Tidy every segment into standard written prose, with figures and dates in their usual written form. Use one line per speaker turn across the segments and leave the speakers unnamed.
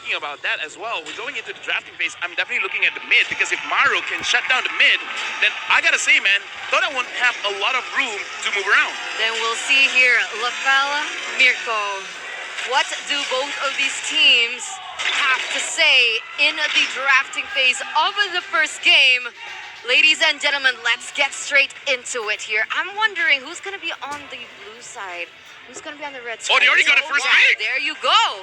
talking about that as well. We're going into the drafting phase. I'm definitely looking at the mid because if Maru can shut down the mid, then I gotta say, man, Toda won't have a lot of room to move around.
Then we'll see here, Lafella, Mirko. What do both of these teams have to say in the drafting phase of the first game? Ladies and gentlemen, let's get straight into it here. I'm wondering who's going to be on the blue side, who's going to be on the red side.
Oh, they already got a first pick.
There you go.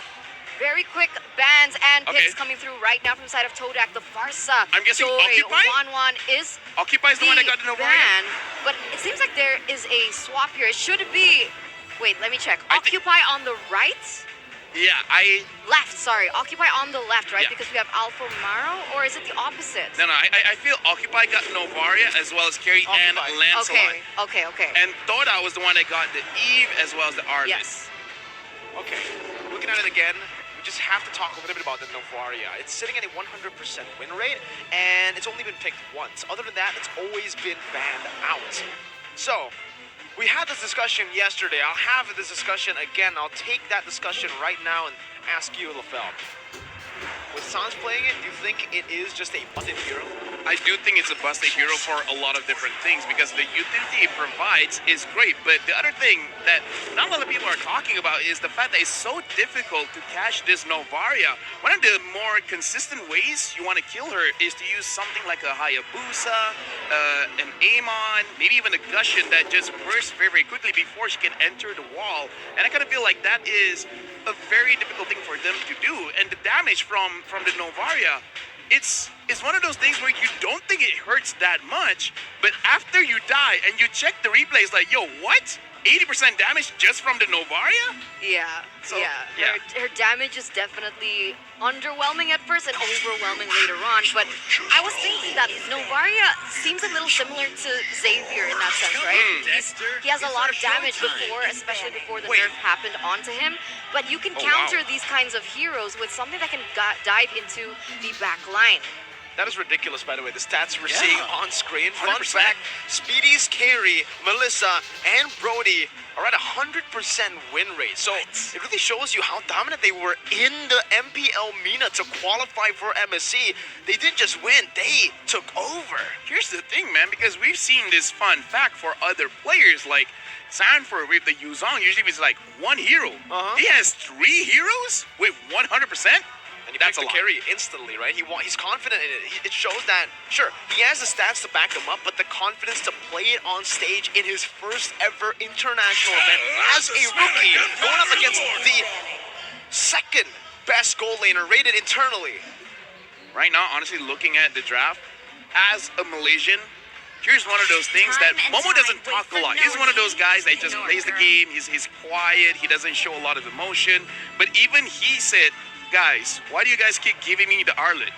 Very quick bans and picks coming through right now from the side of TODAK. The Farsa.
I'm guessing
Joy,
Occupy?
Wan is
Occupy is the one that got the Novaria.
ban, but it seems like there is a swap here. It should be... Wait, let me check. Occupy on the right?
Yeah,
Left, sorry. Occupy on the left, right?
Yeah.
Because we have Alpha Maro, or is it the opposite?
No, I feel Occupy got Novaria as well as Carrie and Lancelot.
Okay.
And Toda was the one that got the Eve as well as the Arvis.
Yes.
Okay, looking at it again, we just have to talk a little bit about the Novaria. It's sitting at a 100% win rate, and it's only been picked once. Other than that, it's always been banned out. So, we had this discussion yesterday. I'll have this discussion again. I'll take that discussion right now and ask you, Lafell. With Sans playing it, do you think it is just a busted hero?
I do think it's a busted hero for a lot of different things because the utility it provides is great. But the other thing that not a lot of people are talking about is the fact that it's so difficult to catch this Novaria. One of the more consistent ways you want to kill her is to use something like a Hayabusa, an Amon, maybe even a Gushin that just bursts very, very quickly before she can enter the wall. And I kind of feel like that is a very difficult thing for them to do. And the damage from the Novaria, it's one of those things where you don't think it hurts that much, but after you die and you check the replays like, yo, what? 80% damage just from the Novaria?
Yeah. Her damage is definitely underwhelming at first and overwhelming later on, but I was thinking that Novaria seems a little similar to Xavier in that sense, right? He has a lot of damage before, especially before the nerf happened onto him, but you can counter these kinds of heroes with something that can dive into the back line.
That is ridiculous, by the way, the stats we're seeing on screen. Fun
100%.
fact, Speedy's Carrie, Melissa, and Brody are at 100% win rate. So it really shows you how dominant they were in the MPL MENA to qualify for MSC. They didn't just win, they took over.
Here's the thing, man, because we've seen this fun fact for other players like Sanford with the Yuzong. Usually it's like one hero. He has 3 heroes with 100%.
And he picks the carry instantly, right? He's confident in it. It shows that, sure, he has the stats to back him up, but the confidence to play it on stage in his first ever international event as a rookie, going up against the second best goal laner rated internally.
Right now, honestly, looking at the draft, as a Malaysian, here's one of those things that Momo doesn't talk a lot. He's one of those guys that just plays the game. He's quiet. He doesn't show a lot of emotion. But even he said, guys, why do you guys keep giving me the Arlet?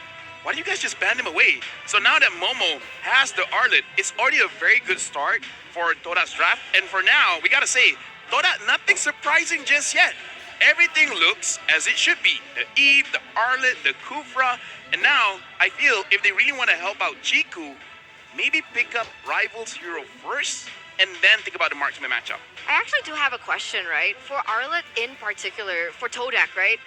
Why do you guys just ban him away? So now that Momo has the Arlet, it's already a very good start for Toda's draft. And for now, we gotta say, Toda, nothing surprising just yet. Everything looks as it should be. The Eve, the Arlet, the Kufra. And now, I feel if they really want to help out Chiku, maybe pick up Rival's hero first, and then think about the marksman matchup.
I actually do have a question, right? For Arlet in particular, for TODAK, right?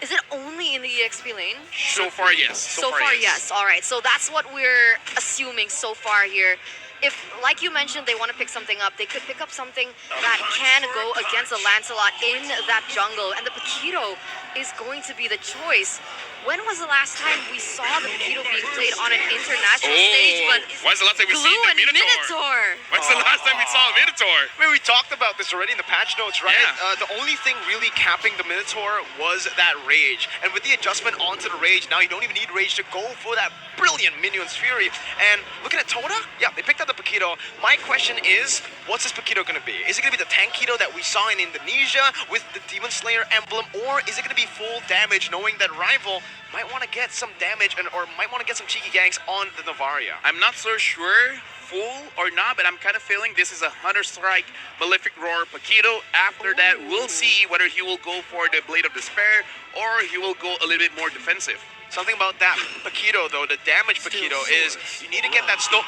Is it only in the EXP lane?
So far, yes.
So far, yes. All right. So that's what we're assuming so far here. If, like you mentioned, they want to pick something up, they could pick up something that can go against a Lancelot in that jungle. And the Paquito is going to be the choice. When was the last time we saw the Paquito being played on an international stage? But
when's the last time we
Glue
seen the
and
Minotaur? When's the last time we saw a Minotaur?
I mean, we talked about this already in the patch notes, right?
Yeah.
The only thing really capping the Minotaur was that rage. And with the adjustment onto the rage, now you don't even need rage to go for that brilliant Minion's Fury. And looking at Toda, yeah, they picked up the Paquito. My question is, what's this Paquito going to be? Is it going to be the Tankito that we saw in Indonesia with the Demon Slayer emblem? Or is it going to be full damage, knowing that Rival might want to get some damage or might want to get some cheeky ganks on the Novaria?
I'm not so sure full or not, but I'm kind of feeling this is a Hunter Strike Malefic Roar Paquito. After that, we'll see whether he will go for the Blade of Despair or he will go a little bit more defensive.
Something about that Paquito, though, the damage Paquito, is you need to get that snow.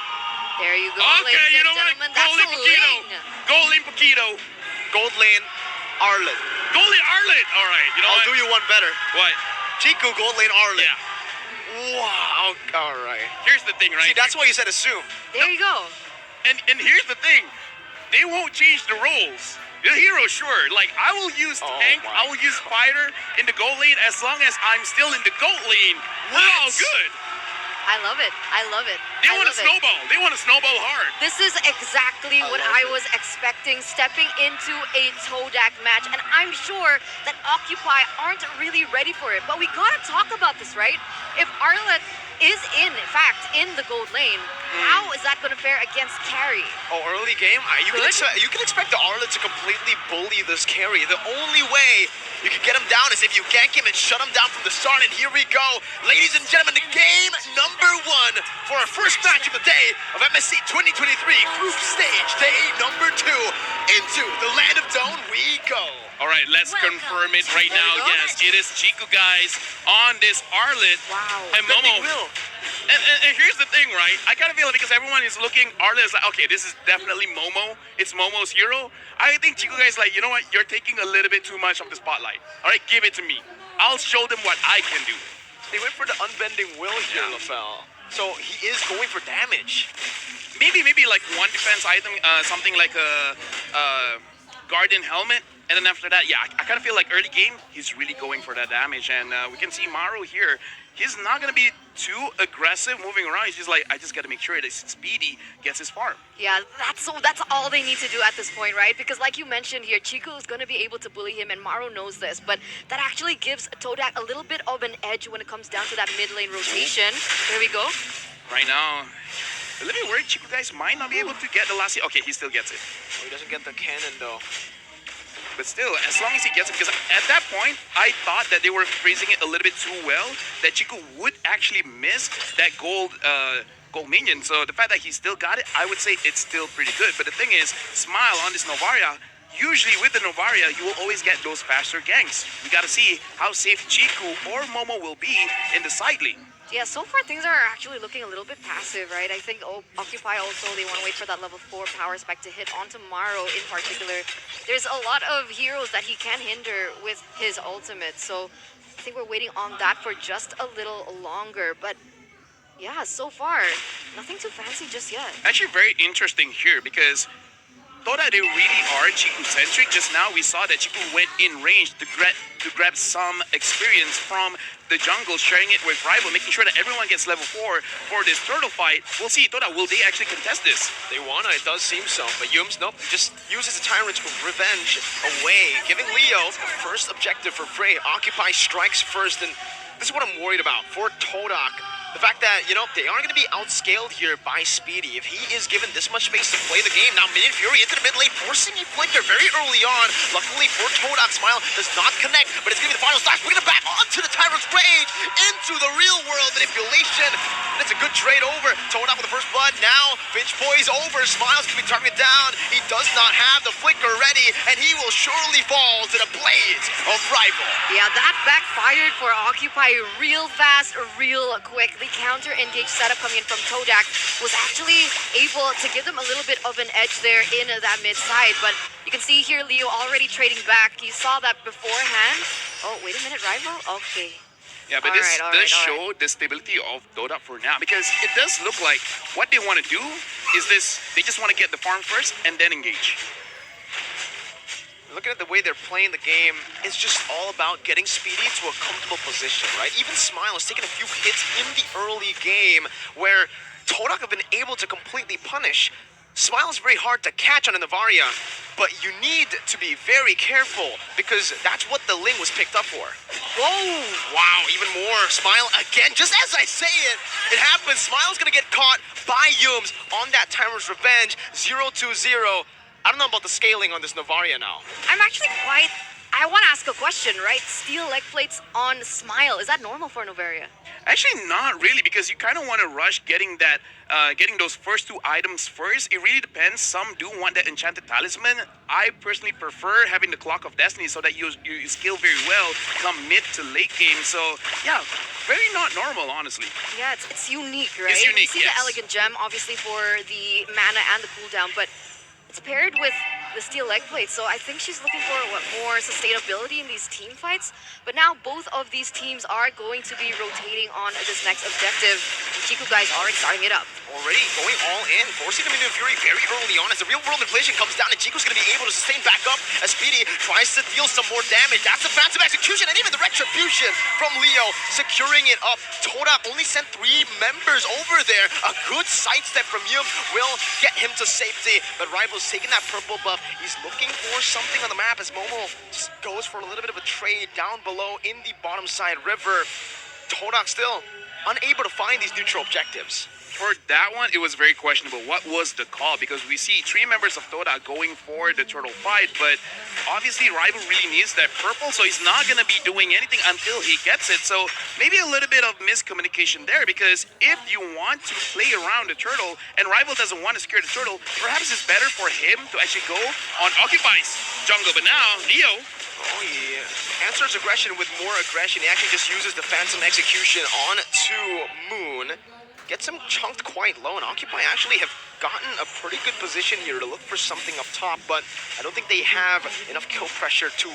There you go,
Okay,
ladies
you
and
know what?
gentlemen.
Gold
That's
lane
a
Paquito.
ling.
Gold lane Paquito.
Gold lane, Arlet.
Gold lane Arlet. All right, you know
I'll
what?
do you one better.
What?
Chiku, gold lane, Arlen.
Yeah.
Wow. All right.
Here's the thing, right?
See, that's why you said assume.
There you go.
And here's the thing. They won't change the roles. The hero, sure. Like, I will use tank, I will use fighter in the gold lane as long as I'm still in the gold lane. We're all good.
I love it. I love it.
They want to snowball. They want to snowball hard.
This is exactly what I was expecting stepping into a TODAK match. And I'm sure that Occupy aren't really ready for it. But we gotta talk about this, right? If Arlet is in fact in the gold lane, how is that gonna fare against carry?
Oh, early game? You can expect the Arlet to completely bully this carry. The only way you can get him down is if you gank him and shut him down from the start. And here we go. Ladies and gentlemen, the game number 1 for our first match of the day of MSC 2023 Group Stage, day number 2. Into the land of Dawn we go.
All right, let's confirm it right now. Yes, it is Chiku, guys, on this Arlet.
Wow.
And Momo. And here's the thing, right? I kind of feel it because everyone is looking, Arlet is like, okay, this is definitely Momo. It's Momo's hero. I think Chiku guys like, you know what? You're taking a little bit too much of the spotlight. All right, give it to me. I'll show them what I can do.
They went for the unbending will here, LaFell. So he is going for damage.
Maybe like one defense item, something like a Guardian helmet. And then after that, yeah, I kind of feel like early game, he's really going for that damage. And we can see Maru here. He's not going to be too aggressive moving around. He's just like, I just got to make sure that Speedy gets his farm.
Yeah, that's all they need to do at this point, right? Because like you mentioned here, Chiku is going to be able to bully him, and Maru knows this. But that actually gives TODAK a little bit of an edge when it comes down to that mid lane rotation. There we go.
Right now, a little bit worried Chiku guys might not be able to get the last hit. Okay, he still gets it.
Oh, he doesn't get the cannon, though.
But still, as long as he gets it, because at that point, I thought that they were phrasing it a little bit too well, that Chiku would actually miss that gold minion. So the fact that he still got it, I would say it's still pretty good. But the thing is, Smile on this Novaria, usually with the Novaria, you will always get those faster ganks. We got to see how safe Chiku or Momo will be in the side lane.
Yeah, so far things are actually looking a little bit passive, right? I think Occupy also, they want to wait for that level 4 power spec to hit onto Maru in particular. There's a lot of heroes that he can hinder with his ultimate, so I think we're waiting on that for just a little longer. But yeah, so far, nothing too fancy just yet.
Actually very interesting here because though that they really are Chiku-centric, just now we saw that Chiku went in range to grab some experience from the jungle, sharing it with rival, making sure that everyone gets level 4 for this turtle fight. We'll see, Toda, will they actually contest this?
They wanna, it does seem so. But Yums, nope, just uses the Tyrant's revenge away, giving Leo the first objective for Frey. Occupy strikes first, and this is what I'm worried about for TODAK. The fact that, you know, they aren't going to be outscaled here by Speedy. If he is given this much space to play the game, now Minion Fury into the mid lane, forcing a flicker very early on. Luckily for TODAK, Smile does not connect, but it's going to be the final slash. We're going to back onto the Tyrant's Rage into the real world manipulation. And it's a good trade over. TODAK with the first blood. Now, Finch Poise over. Smile's going to be targeted down. He does not have the flicker ready, and he will surely fall to the blades of rival.
Yeah, that backfired for Occupy real fast, real quick. The counter engage setup coming in from TODAK was actually able to give them a little bit of an edge there in that mid side. But you can see here Leo already trading back. You saw that beforehand. Oh, wait a minute, rival? Okay.
Yeah, but this does show the stability of TODAK for now, because it does look like what they want to do is this, they just want to get the farm first and then engage.
Looking at the way they're playing the game, it's just all about getting Speedy to a comfortable position, right? Even Smile has taken a few hits in the early game where TODAK have been able to completely punish. Smile is very hard to catch on a Novaria, but you need to be very careful because that's what the Ling was picked up for. Whoa! Wow, even more. Smile again, just as I say it, it happens. Smile's gonna get caught by Yums on that Tyrant's Revenge, 0-2-0. I don't know about the scaling on this Novaria now.
I'm actually I want to ask a question, right? Steel leg plates on Smile. Is that normal for Novaria?
Actually, not really, because you kind of want to rush getting that, getting those first 2 items first. It really depends. Some do want that enchanted talisman. I personally prefer having the Clock of Destiny so that you scale very well come mid to late game. So yeah, very not normal, honestly.
Yeah, it's unique, right?
It's unique,
we see
yes.
the Elegant Gem, obviously for the mana and the cooldown, but it's paired with the steel leg plate. So I think she's looking for more sustainability in these team fights. But now both of these teams are going to be rotating on this next objective. Chiku guys already starting it up.
Already going all in, forcing the Minion Fury very early on as the real world inflation comes down and Chico's going to be able to sustain back up as Speedy tries to deal some more damage. That's the phantom execution and even the retribution from Leo securing it up. TODAK only sent 3 members over there. A good sidestep from Yum will get him to safety, but Rival's taking that purple buff. He's looking for something on the map as Momo just goes for a little bit of a trade down below in the bottom side river. TODAK still unable to find these neutral objectives.
For that one, it was very questionable. What was the call? Because we see 3 members of TODAK going for the turtle fight, but obviously Rival really needs that purple, so he's not going to be doing anything until he gets it. So maybe a little bit of miscommunication there, because if you want to play around the turtle and Rival doesn't want to scare the turtle, perhaps it's better for him to actually go on Occupy's jungle. But now, Leo...
Oh, he answers aggression with more aggression. He actually just uses the Phantom Execution on to Moon. Gets him chunked quite low, and Occupy actually have gotten a pretty good position here to look for something up top, but I don't think they have enough kill pressure to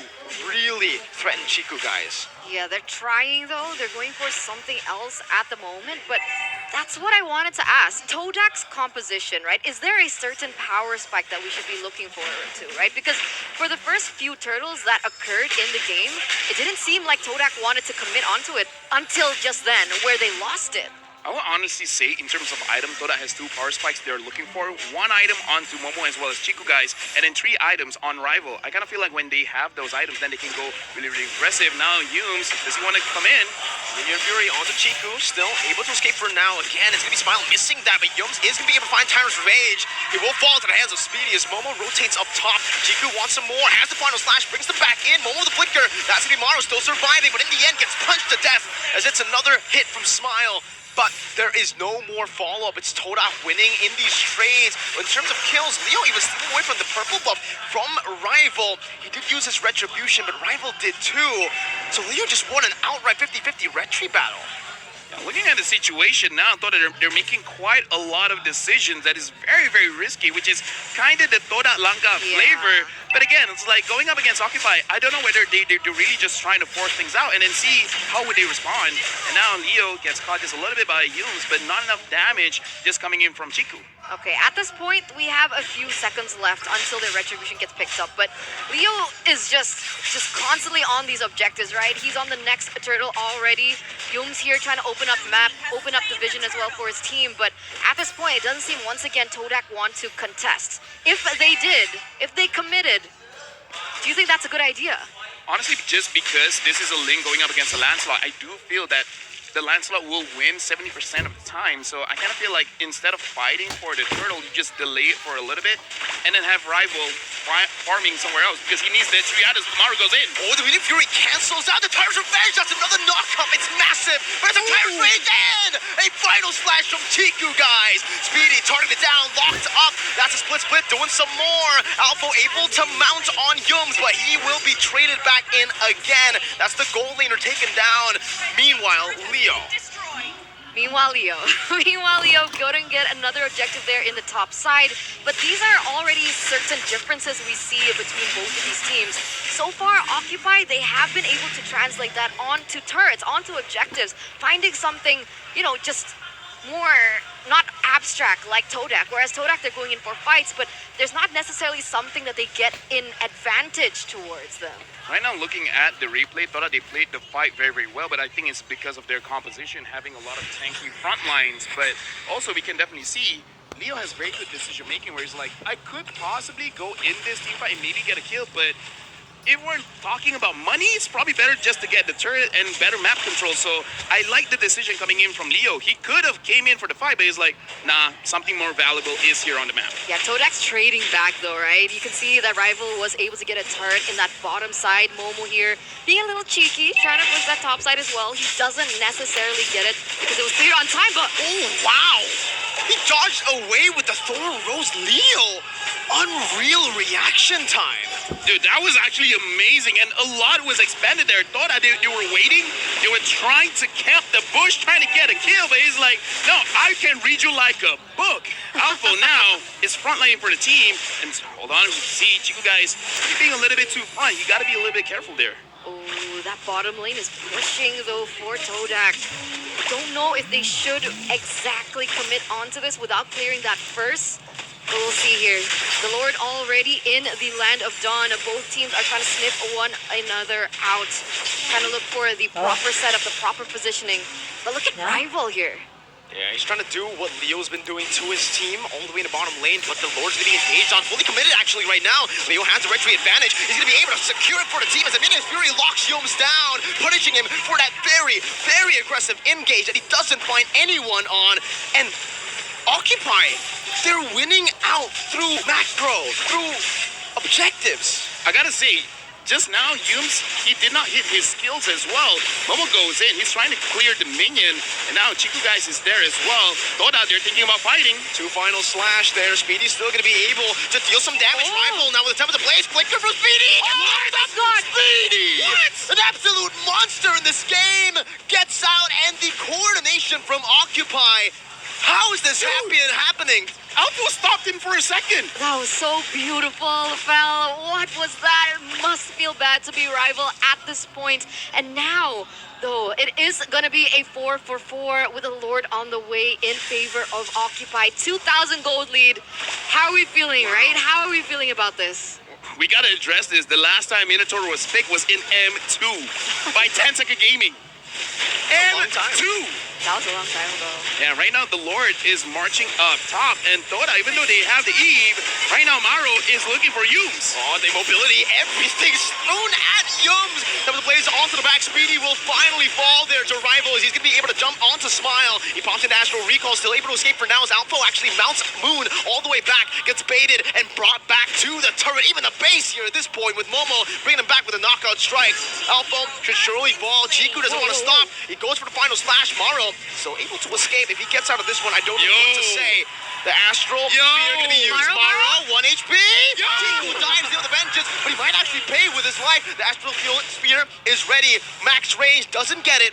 really threaten Chiku guys.
Yeah, they're trying though. They're going for something else at the moment, but that's what I wanted to ask. TODAK's composition, right? Is there a certain power spike that we should be looking forward to, right? Because for the first few turtles that occurred in the game, it didn't seem like TODAK wanted to commit onto it until just then, where they lost it.
I will honestly say, in terms of item, TODAK has 2 power spikes they're looking for. 1 item onto Momo as well as Chiku guys, and then 3 items on Rival. I kind of feel like when they have those items, then they can go really, really aggressive. Now, Yums, does he want to come in?
Minion Fury onto Chiku, still able to escape for now. Again, it's going to be Smile missing that, but Yums is going to be able to find Tyrant's Revenge. He will fall to the hands of Speedy as Momo rotates up top. Chiku wants some more, has the final slash, brings them back in. Momo the flicker, that's going to be Maru still surviving, but in the end gets punched to death as it's another hit from Smile. But there is no more follow-up. It's TODAK winning in these trades. In terms of kills, Leo even stepping away from the purple buff from Rival. He did use his retribution, but Rival did too. So Leo just won an outright 50-50 retry battle.
Yeah, looking at the situation now, I thought that they're making quite a lot of decisions that is very, very risky, which is kind of the TODAK Lanka flavor. But again, it's like going up against Occupy. I don't know whether they're really just trying to force things out and then see how would they respond. And now Leo gets caught just a little bit by Yums, but not enough damage just coming in from Chiku.
Okay, at this point, we have a few seconds left until the retribution gets picked up, but Leo is just constantly on these objectives, right? He's on the next turtle already. Yum's here trying to open up map, open up the vision as well for his team, but at this point, it doesn't seem once again TODAK want to contest. If they did, if they committed, do you think that's a good idea?
Honestly, just because this is a Ling going up against a Lancelot, I do feel that the Lancelot will win 70% of the time. So I kind of feel like instead of fighting for the turtle, you just delay it for a little bit and then have Rival farming somewhere else because he needs the 3 items. Maru goes in.
Oh, the Minion Fury cancels out the Tyrant's Revenge. That's another knock-up. It's massive, but it's a Tyrant's Revenge and a final slash from Chiku guys. Speedy targeted down, locked up. That's a split, doing some more. Alpha able to mount on Yums, but he will be traded back in again. That's the gold laner taken down. Meanwhile, Meanwhile,
Leo couldn't get another objective there in the top side, but these are already certain differences we see between both of these teams. So far, Occupy, they have been able to translate that onto turrets, onto objectives, finding something, you know, just more not abstract like TODAK, whereas TODAK, they're going in for fights, but there's not necessarily something that they get in advantage towards them.
Right now, looking at the replay, thought that they played the fight very, very well, but I think it's because of their composition, having a lot of tanky front lines. But also, we can definitely see Leo has very good decision making, where he's like, I could possibly go in this team fight and maybe get a kill, but if we're talking about money, it's probably better just to get the turret and better map control. So I like the decision coming in from Leo. He could have came in for the fight, but he's like, nah, something more valuable is here on the map.
Yeah, TODAK's trading back though, right? You can see that Rival was able to get a turret in that bottom side. Momo here being a little cheeky, trying to push that top side as well. He doesn't necessarily get it because it was clear on time, but
oh, wow! He dodged away with the Thorn Rose Leo. Unreal reaction time.
Dude, that was actually amazing, and a lot was expended there. Thought they were waiting. They were trying to camp the bush, trying to get a kill, but he's like, no, I can read you like a book. Alpha now is frontlining for the team, and hold on, we see Chiku guys, you're being a little bit too front. You got to be a little bit careful there.
Oh, that bottom lane is pushing though for TODAK. Don't know if they should exactly commit onto this without clearing that first. But we'll see here. The Lord already in the land of Dawn. Both teams are trying to sniff one another out. Trying to look for the proper setup, the proper positioning. But look at Rival here.
Yeah, he's trying to do what Leo's been doing to his team all the way in the bottom lane, but the Lord's going to be engaged on, fully committed actually right now. Leo has a retry advantage. He's going to be able to secure it for the team as the Minions Fury locks Yomes down, punishing him for that very, very aggressive engage that he doesn't find anyone on. And Occupy, they're winning out through macro, through objectives.
I gotta say, just now, Yumes, he did not hit his skills as well. Momo goes in, he's trying to clear the minion, and now Chiku guys is there as well. Toda, they're thinking about fighting.
Two final slash there. Speedy's still going to be able to deal some damage. Rival now with the top of the blaze. Flicker from Speedy.
Oh my God.
Speedy!
What?
An absolute monster in this game. Gets out, and the coordination from Occupy. How is this happening?
Alpha stopped him for a second.
That was so beautiful, Fel. What was that? It must feel bad to be Rival at this point. And now, though, it is going to be a 4-for-4 with a Lord on the way in favor of Occupy. 2,000 gold lead. How are we feeling, right? How are we feeling about this?
We gotta address this. The last time Minotaur was picked was in M2 by 10 Second Gaming. M2!
That was a long time ago.
Yeah, right now the Lord is marching up top, and Toda, even though they have the Eve, right now Maro is looking for Yumes.
Oh, the mobility, everything's thrown at Yumes. Some of the plays onto the back. Speedy will finally fall there to Rival as he's going to be able to jump onto Smile. He pops into Astral Recall, still able to escape for now as Alpha actually mounts Moon all the way back, gets baited and brought back to the turret, even the base here at this point with Momo bringing him back with a knockout strike. Alpha should surely fall. Chiku doesn't want to stop. He goes for the final slash. Maro so able to escape. If he gets out of this one, I don't know what to say. The Astral Spear going to be used. Maro, 1 HP. Chiku dives with the vengeance, but he might actually pay with his life. The Astral Spear is ready. Max range doesn't get it.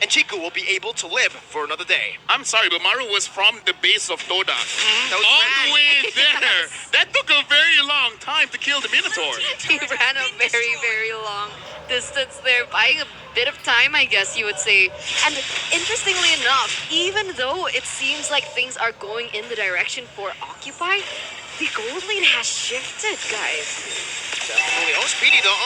And Chiku will be able to live for another day.
I'm sorry, but Maro was from the base of Toda.
That was
All the way there.
Yes.
That took a very long time to kill the Minotaur.
He ran a very, very long distance there, buying a bit of time, I guess you would say. And interestingly enough, even though it seems like things are going in the direction for Occupy, the gold lane has shifted, guys.
Definitely. Oh, Speedy though.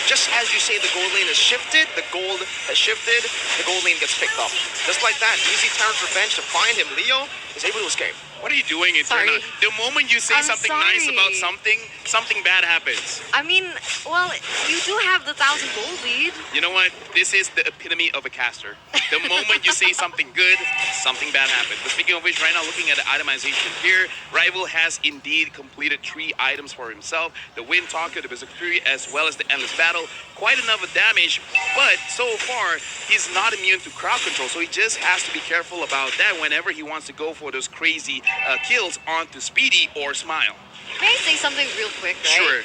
Just as you say the gold lane has shifted, the gold has shifted, the gold lane gets picked up. Just like that, easy Terran's revenge to find him. Leo is able to escape.
What are you doing, Eterna? The moment you say something nice about something bad happens.
I mean, well, you do have the 1,000 gold lead.
You know what? This is the epitome of a caster. The moment you say something good, something bad happens. But speaking of which, right now looking at the itemization here, Rival has indeed completed 3 items for himself. The Wind Talker, the Berserk Fury, as well as the Endless Battle. Quite enough of damage, but so far, he's not immune to crowd control, so he just has to be careful about that whenever he wants to go for those crazy kills onto Speedy or Smile.
May I say something real quick, right?
Sure.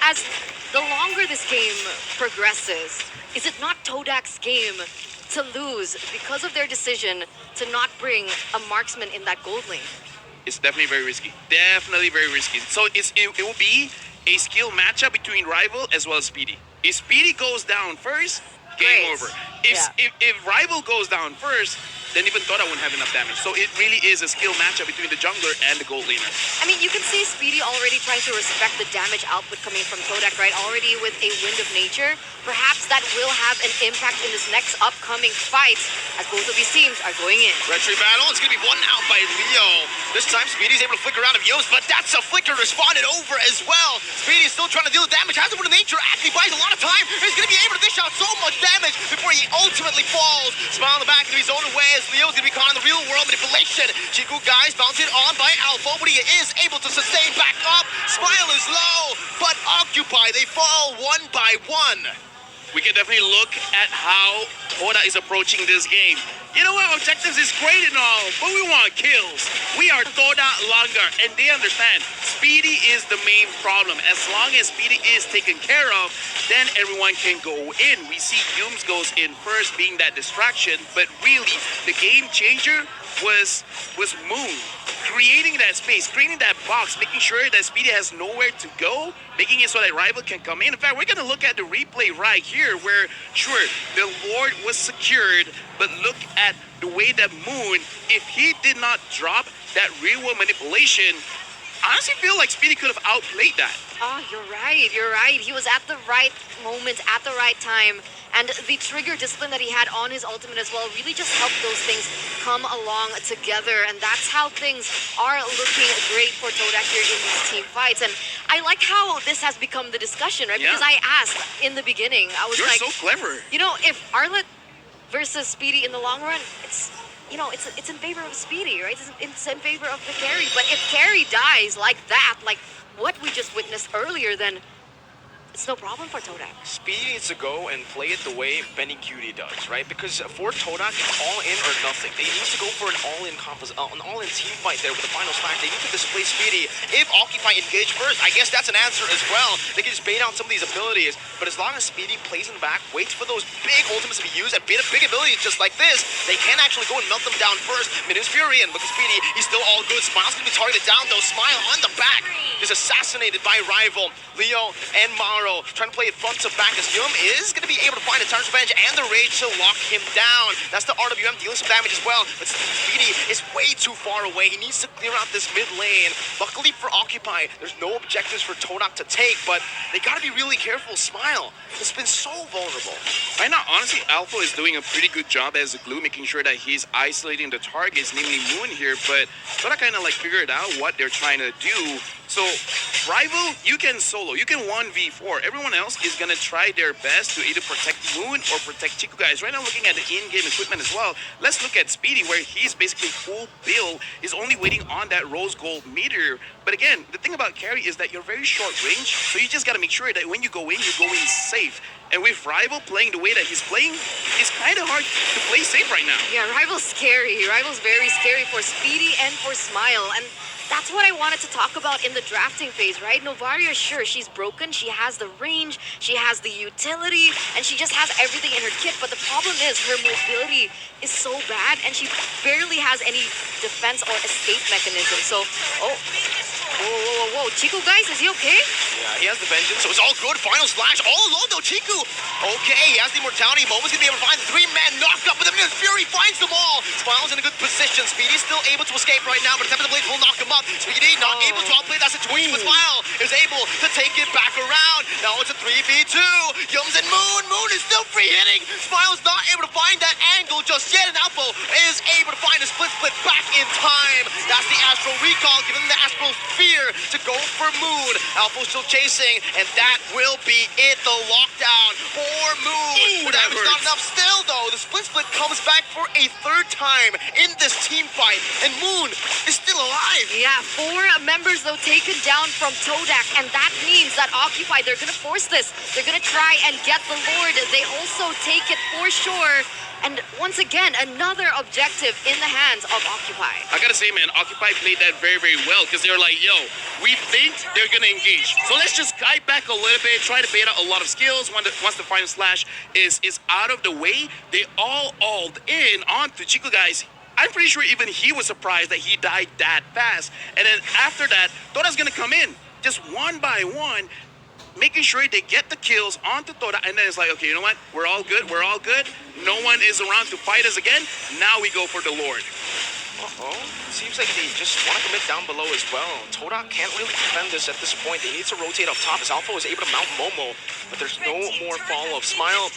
As the longer this game progresses, is it not Todak's game to lose because of their decision to not bring a marksman in that gold lane?
It's definitely very risky. Definitely very risky. So it will be a skill matchup between Rival as well as Speedy. If Speedy goes down first, game over. If Rival goes down first, then even Toda won't have enough damage. So it really is a skill matchup between the jungler and the gold laner.
I mean, you can see Speedy already trying to respect the damage output coming from TODAK, right? Already with a Wind of Nature. Perhaps that will have an impact in this next upcoming fight, as both of these teams are going in.
Retry battle, it's going to be one out by Leo. This time, Speedy's able to flicker out of Yo's, but that's a flicker responded over as well. Speedy's still trying to deal with damage, has a Wind of Nature, actually buys a lot of time. He's going to be able to dish out so much damage before he ultimately falls. Smile in the back of his own way as Leo's going to be caught in the real world manipulation. Chiku guys bouncing on by Alpha, but he is able to sustain back up. Smile is low, but Occupy, they fall one by one.
We can definitely look at how TODAK is approaching this game. You know what? Objectives is great and all, but we want kills. We are TODAK longer, and they understand Speedy is the main problem. As long as Speedy is taken care of, then everyone can go in. We see Yums goes in first, being that distraction, but really, the game changer was Moon. Creating that space, creating that box, making sure that Speedy has nowhere to go, making it so that Rival can come in. In fact, we're going to look at the replay right here where, sure, the Lord was secured, but look at the way that Moon, if he did not drop that real-world manipulation, I honestly feel like Speedy could have outplayed that.
Oh, you're right. He was at the right moment, at the right time. And the trigger discipline that he had on his ultimate as well really just helped those things come along together. And that's how things are looking great for TODAK here in these team fights. And I like how this has become the discussion, right?
Yeah.
Because I asked in the beginning, I was
You're
like,
so clever.
you know, if Arlet versus Speedy in the long run, it's in favor of Speedy, right? It's in favor of the carry. But if carry dies like that, like what we just witnessed earlier, then it's no problem for TODAK.
Speedy needs to go and play it the way Benny Cutie does, right? Because for TODAK, it's all in or nothing. They need to go for an all-in team fight there with the final slash. They need to display Speedy. If Occupy engage first, I guess that's an answer as well. They can just bait out some of these abilities. But as long as Speedy plays in the back, waits for those big ultimates to be used, and big abilities just like this, they can actually go and melt them down first. Minions Fury, and look at Speedy, he's still all good. Smile's gonna be targeted down though. Smile on the back is assassinated by Rival. Leo and Maro trying to play it front to back as Yum is going to be able to find a Tarn's Revenge and the Rage to lock him down. That's the RWM dealing some damage as well, but Speedy is way too far away. He needs to clear out this mid lane. Luckily for Occupy, there's no objectives for TODAK to take, but they got to be really careful. Smile has been so vulnerable.
Right now, honestly, Alpha is doing a pretty good job as a glue, making sure that he's isolating the targets, namely Moon here, but TODAK kind of like figured out what they're trying to do. So, Rival, you can solo, you can 1v4. Everyone else is gonna try their best to either protect Moon or protect Chiku guys. Right now, looking at the in-game equipment as well, let's look at Speedy, where he's basically full build, is only waiting on that rose gold meteor. But again, the thing about carry is that you're very short range, so you just gotta make sure that when you go in safe. And with Rival playing the way that he's playing, it's kind of hard to play safe right now.
Yeah, Rival's scary. Rival's very scary for Speedy and for Smile. And that's what I wanted to talk about in the drafting phase, right? Novaria, sure, she's broken. She has the range, she has the utility, and she just has everything in her kit. But the problem is her mobility is so bad, and she barely has any defense or escape mechanism. So, whoa. Chiku, guys, is he okay?
Yeah, he has the vengeance, so it's all good. Final slash all alone though, Chiku. Okay, he has the immortality. Momo's gonna be able to find the three-man knocked up, but the Minions Fury finds them all. Smile's in a good position. Speedy's still able to escape right now, but Temple Blade will knock him up. Speedy not able to outplay that situation, but Smile is able to take it back around. Now it's a 3v2. Yums and Moon. Moon is still free hitting. Smile's not able to find that angle just yet, and Alpha is able to find a split back in time. That's the Astral Recall, giving the Astral Fear to go for Moon. Alpha's still chasing, and that will be it. The lockdown for Moon. But that was not enough. Still, though, the split comes back for a third time in this team fight, and Moon is still alive.
Yeah, 4 members, though, taken down from TODAK, and that means that Occupy, they're going to force this. They're going to try and get the Lord. They also take it for sure. And once again, another objective in the hands of Occupy.
I gotta say, man, Occupy played that very, very well, because they were like, yo, we think they're gonna engage. So let's just kite back a little bit, try to bait out a lot of skills. Once the final slash is out of the way, they all in onto Chiku guys. I'm pretty sure even he was surprised that he died that fast. And then after that, TODAK's gonna come in, just one by one, making sure they get the kills onto TODAK, and then it's like, okay, you know what? We're all good. No one is around to fight us again. Now we go for the Lord.
Seems like they just want to commit down below as well. TODAK can't really defend this at this point. They need to rotate up top as Alpha was able to mount Momo, but there's no more follow-up. Smile,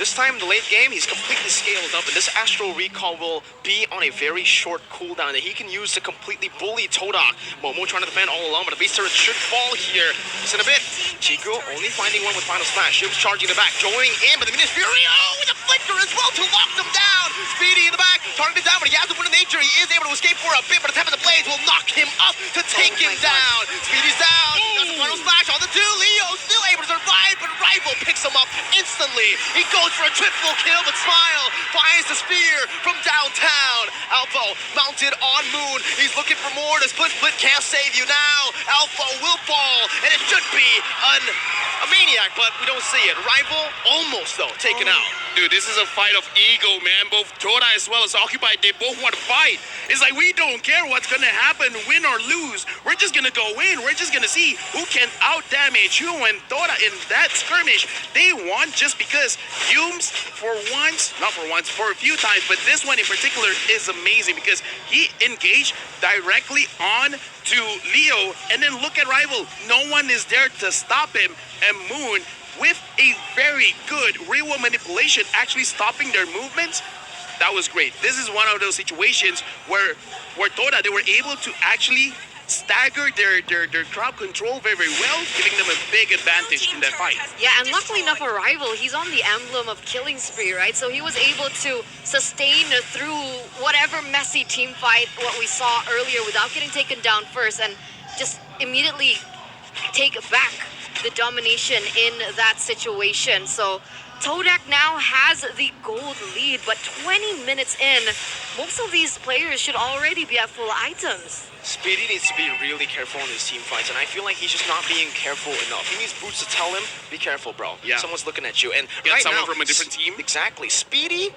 this time in the late game, he's completely scaled up, and this Astral Recall will be on a very short cooldown that he can use to completely bully TODAK. Momo trying to defend all alone, but a beast turret should fall here. Just in a bit. Chiku only finding one with Final Slash. Shiv's charging the back, joining in, but the Minions Fury, with a flicker as well to lock them down. Speedy in the back, targeted down, but he has the win of nature. He is able to escape for a bit, but the Temple of the Blades will knock him up to take him down. Speedy's down. That's the Final Slash on the 2. Leo still able to survive, but Rival picks him up instantly. He goes for a triple kill, but Smile finds the spear from downtown. Alpha mounted on Moon. He's looking for more. The split can't save you now. Alpha will fall, and it should be a maniac, but we don't see it. Rival almost, though, taken out.
Dude, this is a fight of ego, man. Both TODAK as well as Occupy, they both want to fight. It's like, we don't care what's going to happen, win or lose. We're just going to go in. We're just going to see who can out-damage who. And TODAK in that skirmish, they won just because Humes, for a few times, but this one in particular is amazing because he engaged directly on to Leo, and then look at Rival. No one is there to stop him, and Moon, with a very good real-world manipulation, actually stopping their movements. That was great. This is one of those situations where TODAK, they were able to actually stagger their crowd control very, very well, giving them a big advantage in that fight.
Yeah, and luckily enough for Rival, he's on the emblem of killing spree, right? So he was able to sustain through whatever messy team fight, what we saw earlier, without getting taken down first, and just immediately take back the domination in that situation. So TODAK now has the gold lead, but 20 minutes in, most of these players should already be at full items.
Speedy needs to be really careful in his team fights, and I feel like he's just not being careful enough. He needs Boots to tell him, be careful, bro.
Yeah.
Someone's looking at you. And
Get
right
someone
now,
from a different team.
Exactly. Speedy,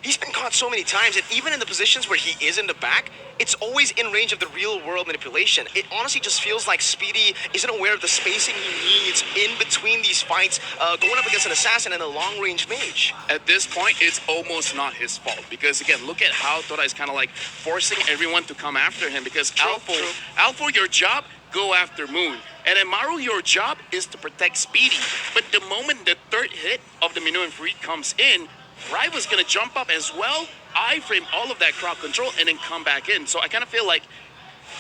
he's been caught so many times, and even in the positions where he is in the back, it's always in range of the real world manipulation. It honestly just feels like Speedy isn't aware of the spacing he needs in between these fights, going up against an assassin and a long-range mage.
At this point, it's almost not his fault because, again, look at how TODAK is kind of like forcing everyone to come after him because Alpha, your job, go after Moon. And then Maru, your job is to protect Speedy. But the moment the third hit of the Minnow and Free comes in, Rival's gonna jump up as well, iframe all of that crowd control, and then come back in. So I kind of feel like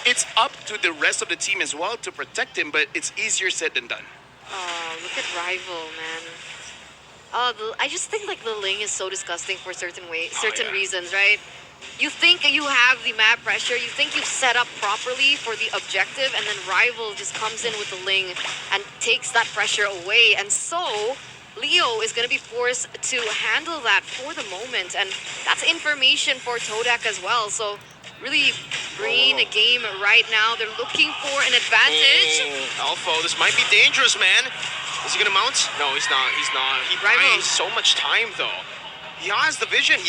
it's up to the rest of the team as well to protect him, but it's easier said than done.
Oh, look at Rival, man. I just think like the Ling is so disgusting for certain reasons, right? You think you have the map pressure, you think you've set up properly for the objective, and then Rival just comes in with the Ling and takes that pressure away. And so Leo is going to be forced to handle that for the moment, and that's information for TODAK as well. So really brain a game right now. They're looking for an advantage.
Alpha, this might be dangerous, man. Is he gonna mount? No, he's not. He's not. He buys so much time, though. He has the vision.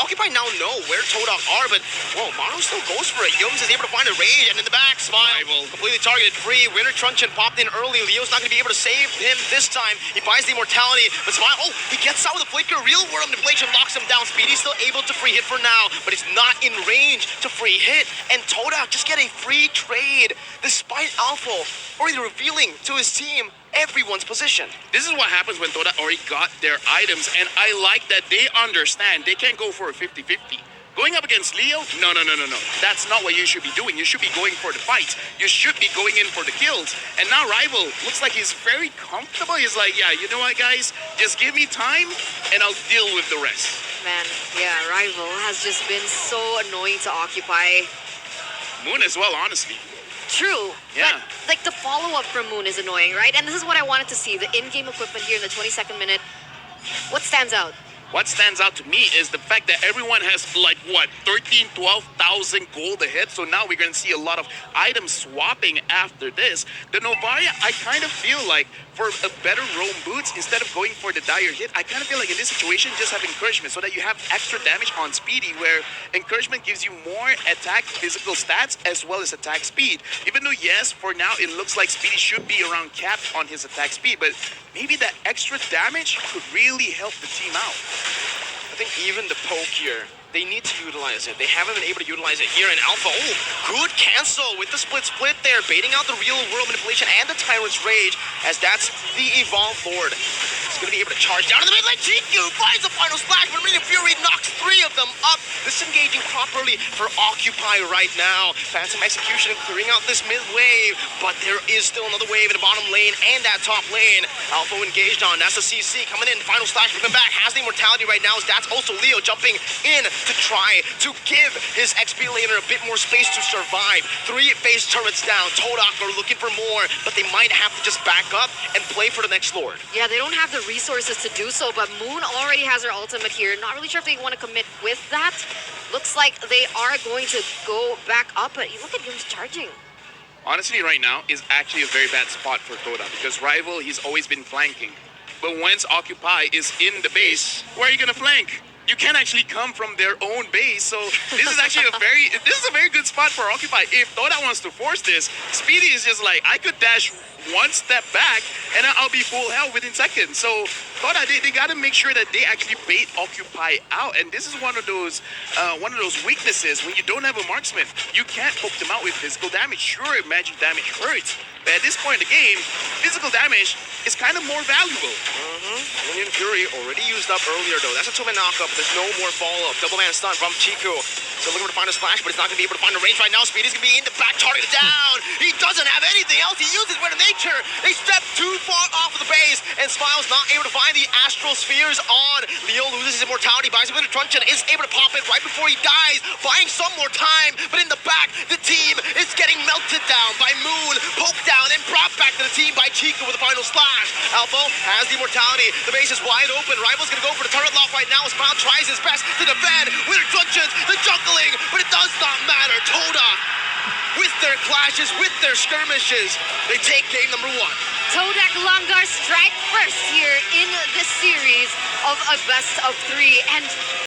Occupy now know where TODAK are, but whoa, Maru still goes for it. Yums is able to find a rage, and in the back, Smile completely targeted free. Winter Truncheon popped in early. Leo's not going to be able to save him this time. He buys the immortality, but Smile, he gets out with a flicker. Real world manipulation locks him down. Speedy's still able to free hit for now, but he's not in range to free hit. And TODAK just get a free trade, despite Alpha already revealing to his team everyone's position.
This is what happens when TODAK already got their items, and I like that they understand they can't go for a 50-50. Going up against Leo? No. That's not what you should be doing. You should be going for the fights. You should be going in for the kills. And now Rival looks like he's very comfortable. He's like, yeah, you know what, guys? Just give me time, and I'll deal with the rest.
Man, yeah, Rival has just been so annoying to Occupy.
Moon as well, honestly.
True,
yeah.
But like the follow-up from Moon is annoying, right? And this is what I wanted to see, the in-game equipment here in the 22nd minute. What stands out?
What stands out to me is the fact that everyone has like, what, 13, 12,000 gold ahead. So now we're going to see a lot of items swapping after this. The Novaria, I kind of feel like for a better roam boots, instead of going for the dire hit, I kind of feel like in this situation, just have encouragement so that you have extra damage on Speedy, where encouragement gives you more attack physical stats as well as attack speed. Even though, yes, for now, it looks like Speedy should be around capped on his attack speed, but maybe that extra damage could really help the team out.
I think even the poke here, they need to utilize it. They haven't been able to utilize it here in Alpha. Oh, good cancel with the split there, baiting out the real world manipulation and the Tyrant's Rage, as that's the Evolved Lord. He's going to be able to charge down in the mid lane. GQ finds the final splash, but Minion Fury knocks 3 of them up. Disengaging properly for Occupy right now. Phantom Execution clearing out this mid wave, but there is still another wave in the bottom lane and that top lane. Alpha engaged on. That's a CC coming in. Final slash looking back. Has the immortality right now. That's also Leo jumping in to try to give his XP laner a bit more space to survive. 3 base turrets down. TODAK are looking for more, but they might have to just back up and play for the next Lord.
Yeah, they don't have the resources to do so, but Moon already has her ultimate here. Not really sure if they want to commit with that. Looks like they are going to go back up, but you look at him charging.
Honestly, right now is actually a very bad spot for TODAK because Rival, he's always been flanking. But once Occupy is in the base, where are you going to flank? You can't actually come from their own base, so this is actually a very good spot for Occupy. If TODAK wants to force this, Speedy is just like, I could dash one step back and I'll be full health within seconds. So TODAK, they got to make sure that they actually bait Occupy out, and this is one of those weaknesses when you don't have a marksman. You can't poke them out with physical damage. Sure, magic damage hurts, but at this point in the game, physical damage is kind of more valuable.
Union Fury already used up earlier though. That's a 2-man knockup. There's no more follow-up. Double man stun from Chico. So looking to find a splash, but he's not going to be able to find a range right now. Speedy's going to be in the back, targeted down. He doesn't have anything else. He uses Wind of Nature. They step too far off of the base, and Smile's not able to find the Astral Spheres on. Leo loses his immortality, buys a bit of truncheon, is able to pop it right before he dies, buying some more time, but in the back, the team is getting melted down by Moon, poked down, and brought back to the team by Chico with the final slash. Alpha has the immortality. The base is wide open. Rival's going to go for the turret lock right now. Smile tries his best to defend with her truncheons, the juggling, but it does not matter. TODAK, with their clashes, with their skirmishes, they take game number 1.
TODAK Langar strike first here in this series of a best of 3, and